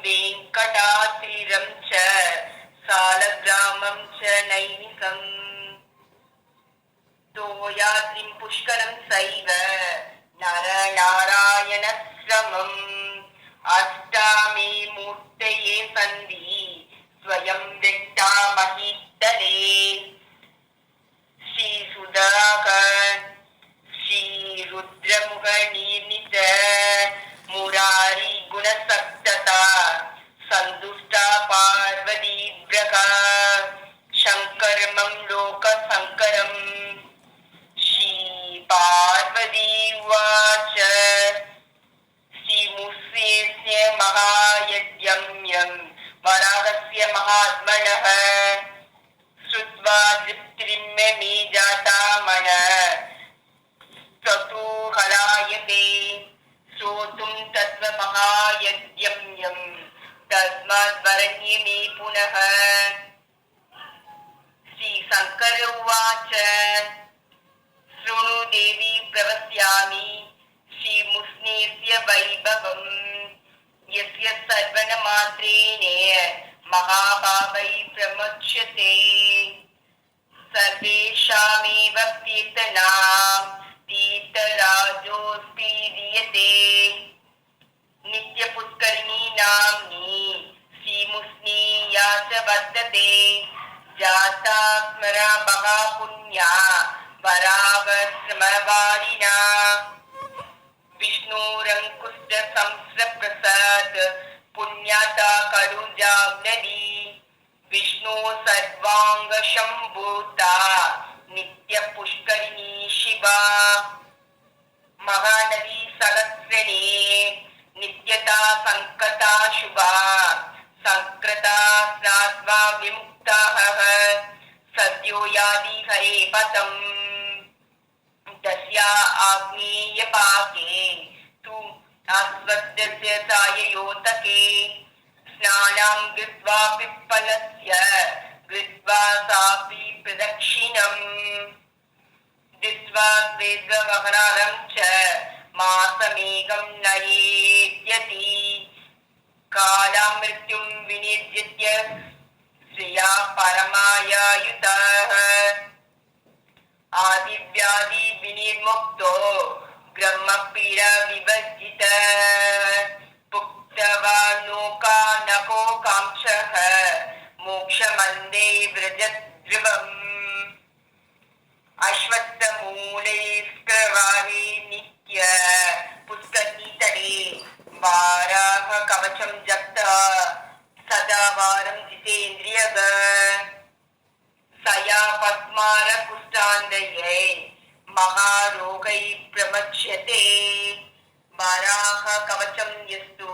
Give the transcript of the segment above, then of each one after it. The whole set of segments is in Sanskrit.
वेङ्कटाद्रिं च सालग्रामं च नैनिकम् तोयाद्रिं पुष्करं सैव नरनारायणश्रमम् अष्टामे मूर्तये सन्धि स्वयं व्यक्ता महीतले श्रीसुधाकर श्रीरुद्रमुखनिर्मित मुरारी गुणसक्तता सन्तुष्टा पार्वतीव्रका शङ्करमं लोकशङ्करम् श्रीपार्वती उवाच श्रीमुष्यस्य महायज्ञं वराहस्य महात्मनः श्रुत्वा तृप्तिं मे जाता मन ततोहलायते श्रोतुं तत्त्वमहायज्ञं तस्माद्वरण्ये मे पुनः श्रीशङ्कर उवाच शृणु देवी प्रवक्ष्यामि श्रीमुष्णेस्य वैभवम् यस्य सर्वनमात्रेण महाभावै प्रमुच्यते सर्वेषामेव तीर्थनां तीर्थराजोऽस्ति दीयते नित्यपुष्करिणी नाम्नी श्रीमुष्णी या च वर्तते जाता स्मरा महापुण्या वराहश्रमवारिणा विष्णोरङ्कुशसंस्रप्रसाद पुण्याता करुजाग्नदी विष्णु सर्वाङ्गशम्भूता नित्यपुष्करिणी शिवा महानदी सहस्रणे नित्यता सङ्कता शुभा सङ्कृता स्नात्वा विमुक्ताः सद्यो याति हरे पदम् तस्या आग्नेयपाके तु अस्वद्यस्य साययोतके स्नानं कृत्वा पिप्पलस्य कृत्वा सापि प्रदक्षिणम् दृष्ट्वा स्वेदवहरारं च मासमेकं नयेत्यति कालामृत्युं विनिर्जित्य श्रिया परमायायुतः आदिव्याधि विनिर्मुक्तो ब्रह्मपीडा विवर्जितः पुक्तवानोका नको कांक्षः मोक्षमन्दे व्रजध्रुवम् अश्वत्थमूले स्क्रवाहे नित्य पुष्करनीतटे वाराह कवचं जप्ता सदा वारं जितेन्द्रियः सया पद्मार कुष्ठान्दये महारोगै प्रमच्यते वराह कवचं यस्तु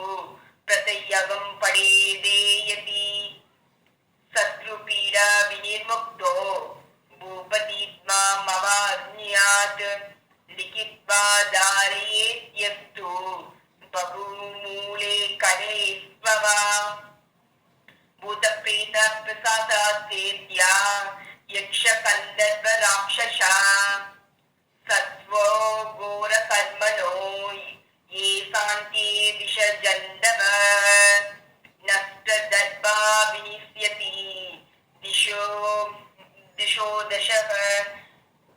प्रत्ययगं पडेदेयति शत्रुपीडा विनिर्मुक्तो भूपतित्मा मवाज्ञात् लिखित्वा धारयेत्यस्तु बहुमूले कले स्ववा भूतप्रेत प्रसादास्तेत्या यक्षकन्दर्व राक्षसा सत्त्वो घोरकर्मणो ये शान्ति विषजन्दव नष्टदर्भा विनिष्यति दिशो दशः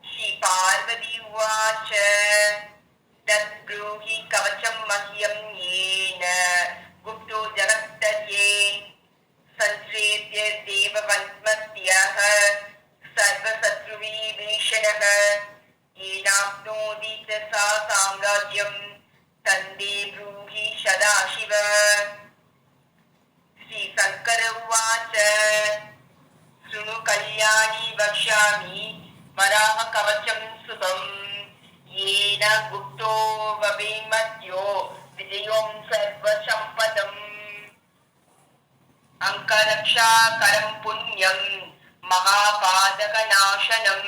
श्रीपार्वती उवाच तद्ब्रूहि कवचं मह्यं येन गुप्तो जगत्तर्ये संश्रेत्य देववन्मत्यः सर्वशत्रुविभीषणः येनाप्नोति च सा साम्राज्यं तन्दे ब्रूहि सदाशिव श्रीशङ्कर उवाच शृणु कल्याणी वक्ष्यामि वराह कवचं शुभम् येन गुप्तो ववेमद्यो विजयों सर्वसम्पदम् अंकरक्षाकरं पुण्यं महापादकनाशनं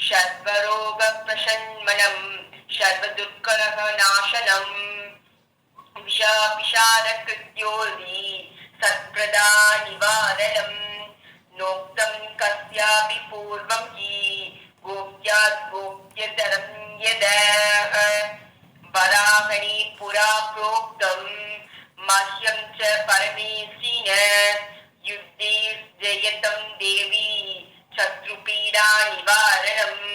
सर्वरोगप्रशमनं सर्वदुःखनाशनं विषापिशारकृत्योर्हि सत्प्रदा निवारणं नोक्तं कस्यापि पूर्वं हि गोप्यात् गोप्यतरं यदा वराहणि पुरा प्रोक्तं मह्य वाक्यं च परमेशिन युद्धे जयतं देवी शत्रुपीडा निवारणम्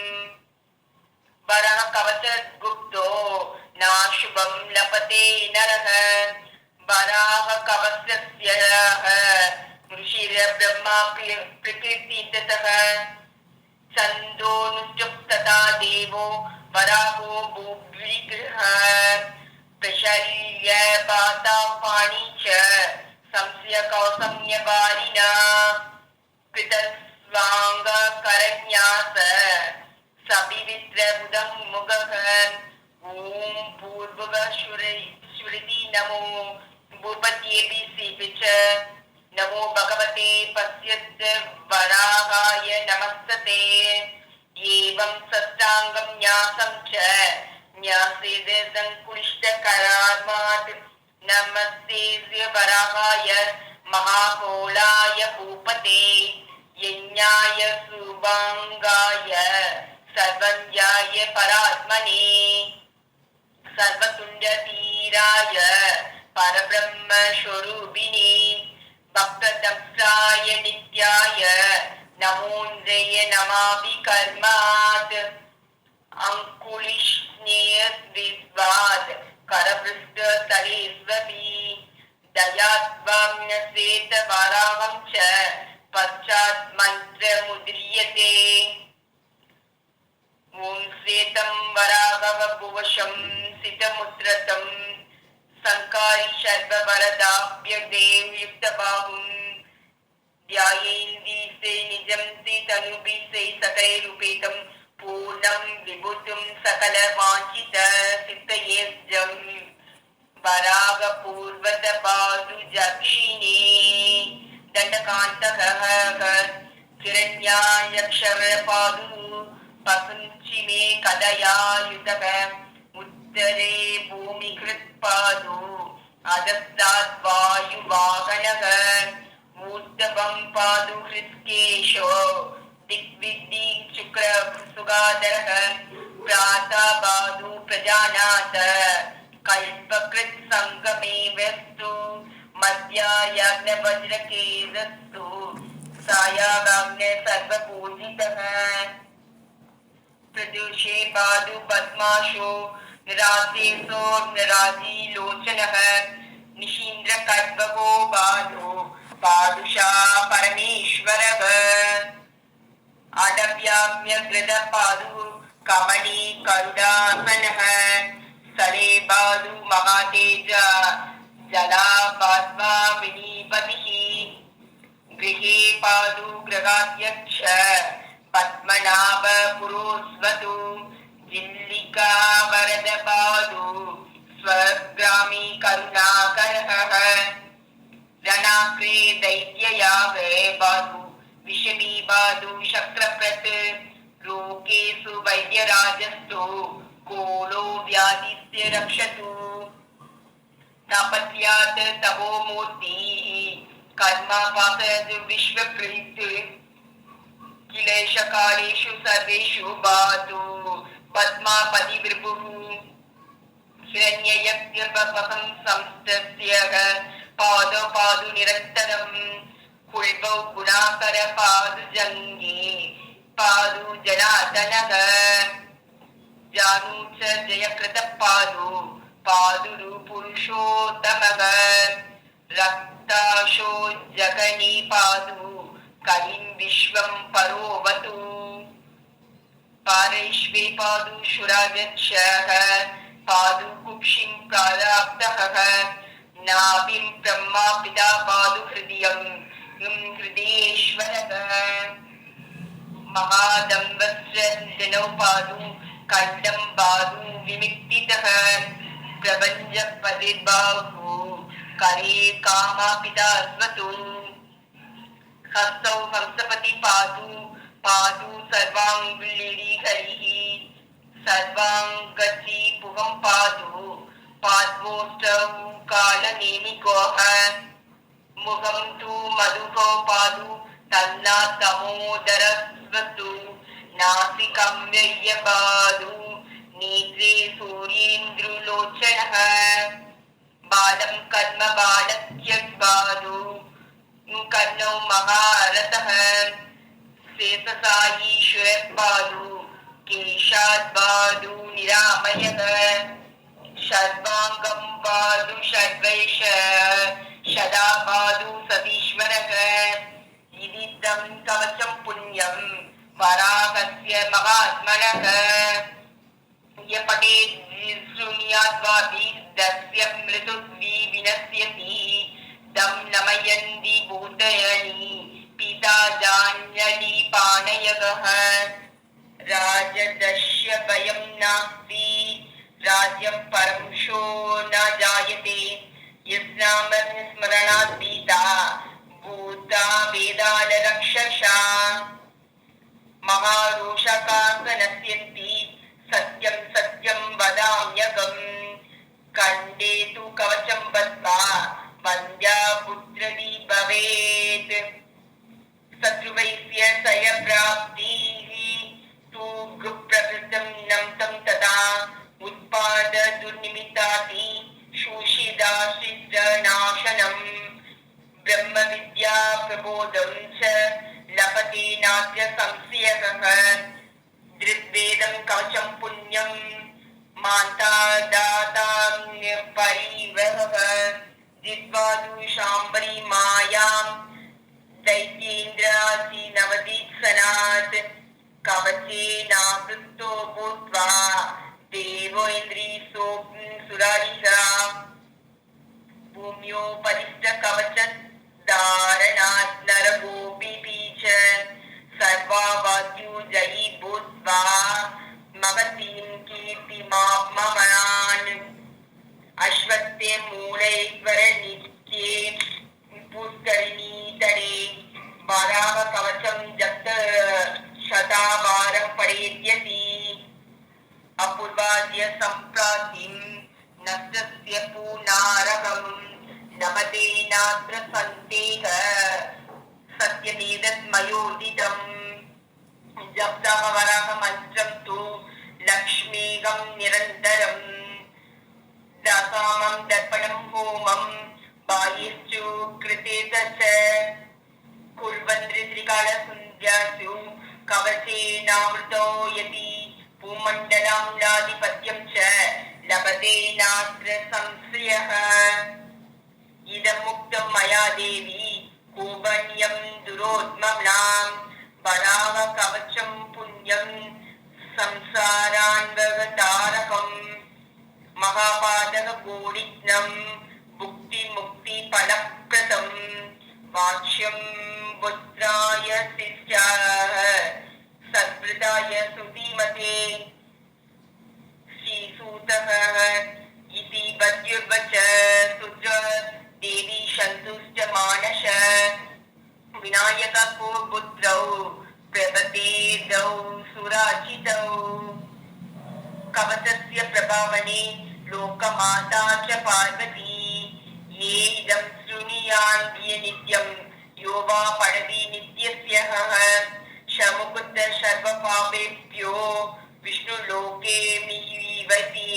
वरः कवचगुप्तो नाशुभं लपते नरः वराह कवचस्य ऋषिर्ब्रह्मा प्रकीर्तितः छन्दोनुष्टुप्तता देवो वराहो भूग्विग्रहः प्रशल्य पाता पाणि च संशयकौसम्यवारिणा कृतस्वाङ्गकरन्यास सविवित्रबुधं मुगः ॐ पूर्वश्रुति नमो भूपत्येऽपि च नमो भगवते पश्यत् वराहाय नमस्तते एवं सष्टाङ्गं न्यासं च न्यासेद सङ्कुलिष्टकरात्मात् नमस्ते वराहाय महाकोलाय भूपते यज्ञाय सुभाङ्गाय सर्वज्ञाय परात्मने सर्वतुण्डतीराय परब्रह्मस्वरूपिणे भक्तदक्षाय नित्याय नमोन्द्रय नमामि कर्मात् अङ्कुलिष्णेयद्विद्वाद् करपृष्ठतलेष्वपि दयात्वाम्यश्वेतवराहं च पश्चात् मन्त्रमुद्रियते ॐ श्वेतं वराहवभुवशं सितमुद्रतं संकारी सर्ववरदाभ्यदेवयुक्तबाहुं ध्यायेन्द्रिसे निजं तनुभिसे सकलैरुपेतं पूर्णं विभूतिं सकलवाञ्छितसिद्धयेऽजं वराहपूर्वतपादुजक्षिणे दण्डकान्तकः किरण्यायक्षरपादु पसञ्चिमे कदयायुतः उत्तरे भूमिकृत्पादु अधस्तात् वायुवाहनः ऊर्ध्वं पादु हृत्केशो दिग्विद्धि शुक्रसुगाधरः प्रातःपादु प्रजानाथ कल्पकृत् सङ्गमे वस्तु मध्यायाग्नवज्रकेतस्तु सायागाग्ने सर्वपूजितः प्रदूषे पादु पद्माशो निरासेसो निराजीलोचनः निशीन्द्रकल्पको पादु पादुषा परमेश्वरः आडव्याम्यग्रदपादु कमली करुणासनः स्थले पादु महातेज जलापात्मा विनीपतिः गृहे पादु गृहाध्यक्ष पद्मनाभ पुरोस्वतु जिल्लिका वरद पादु स्वग्रामी करुणाकरः रणाग्रे दैत्ययागे पादु विषमी पादु शक्रप्रत् रोगेषु वैद्यराजस्तु कोलो व्याधिस्य रक्षतु तापत्यात् तपो मूर्ति कर्मापासयतु विश्वकृत् किलेशकालेषु सर्वेषु पातु पद्मापति विभुः हिरण्ययज्ञपकं संस्तस्य पादौ पादु निरन्तरं कुल्भौ गुणाकर पादु जङ्गे पादु जनार्दनः जानू च जयकृत पादु पादुरु पुरुषोत्तमः रक्ताशो जगनी पादु कलिं विश्वं परोवतु पारैश्वे पादु शुरागच्छः पादु कुक्षिं प्राराब्धः नाभिं ब्रह्मा पिता पादु हृदयं हृदयेश्वरः महादम्बस्य जनौ पादु खण्डं पादु विमिक्तितः प्रपञ्च पदिर्बाहु करे कामापिता स्वतु हस्तौ हंसपति पादु पादु सर्वाङ्गुलिहरिः सर्वाङ्गची पुगं पादु पाद्वोष्टौ कालनेमिकोः मुखं तु मधुको पादु तन्ना तमोदरस्वतु नासिकं व्ययपादु नेत्रे सूर्येन्द्रुलोचनः बालं कर्म बालत्यद्बालो कर्णौ महारथः शेषसायीश्वरबालु केशाद्बालु निरामयः षड्वाङ्गं बालु षड्वैष षडा बालु सतीश्वरः इदिदं कवचं पुण्यं वराहस्य महात्मनः य पठेत् शृणुयाद्वापि दस्य मृदुद्वि विनश्यति दं नमयन्ति भूतयनि पिता जान्यलि पाणयगः राजदस्य भयं नास्ति राज्यं परंशो न जायते यस्नामस्मरणात् पीता भूता वेदालरक्षसा महारोषकासनस्यन्ति सत्यं सत्यं वदाम्यहम् कण्ठे तु कवचं बद्ध्वा वन्द्या पुत्रदी भवेत् शत्रुवैस्य सयप्राप्तिः तु गुप्रवृद्धं नम्तं तदा उत्पाद दुर्निमित्ताति शोषिदाश्रितनाशनम् ब्रह्मविद्या प्रबोधं च लभते नाद्य संशयः धृद्वेदं कवचं पुण्यं मान्ता दातान्यपरिवहः जित्वादु शाम्बरी मायां दैत्येन्द्रादिनवदीत्सनात् कवचेनावृतो भूत्वा देवो इन्द्रिसुरारिषा भूम्योपरिष्टकवचधारणात् नरगोपीपि च सर्वावाद्युजयी भूत्वा महतीं कीर्तिमाप्ममान् अश्वत्थे मूलेश्वर नित्ये पुष्करिणीतटे वराह कवचं जप्त शतावारं पठेत्यसि अपूर्वाद्य सम्प्रातिं नष्टस्य पुनारहं नमते नात्र सन्देह सत्यमेतन्मयोदितम् जप्तः वराहमन्त्रं तु लक्ष्मीगं निरन्तरम् दासामं दर्पणं होमं बाह्यश्चु कृते च कुर्वन्त्रिकालसन्ध्यासु कवचेनावृतो यदि भूमण्डलाधिपत्यं च लभते नात्र संशयः इदमुक्तं मया देवी कोपण्यं दुरोत्मनां वराह कवचं पुण्यं संसारान्वगतारकम् महापादक गोडिग्नं भुक्तिमुक्तिफलप्रदम् वाच्यं पुत्राय शिष्याः सद्वृताय सुधीमते श्रीसूतः इति वद्युर्वच सुद्र देवी सन्तुष्ट मानस विनायक पुत्रौ प्रपदेदौ सुराचितौ कवचस्य प्रभावने लोकमाता च पार्वती ये इदं शृणुयान्ति नित्यं यो वा पठति नित्यस्यः शमुकुत सर्वपापेभ्यो विष्णुलोके मिवति।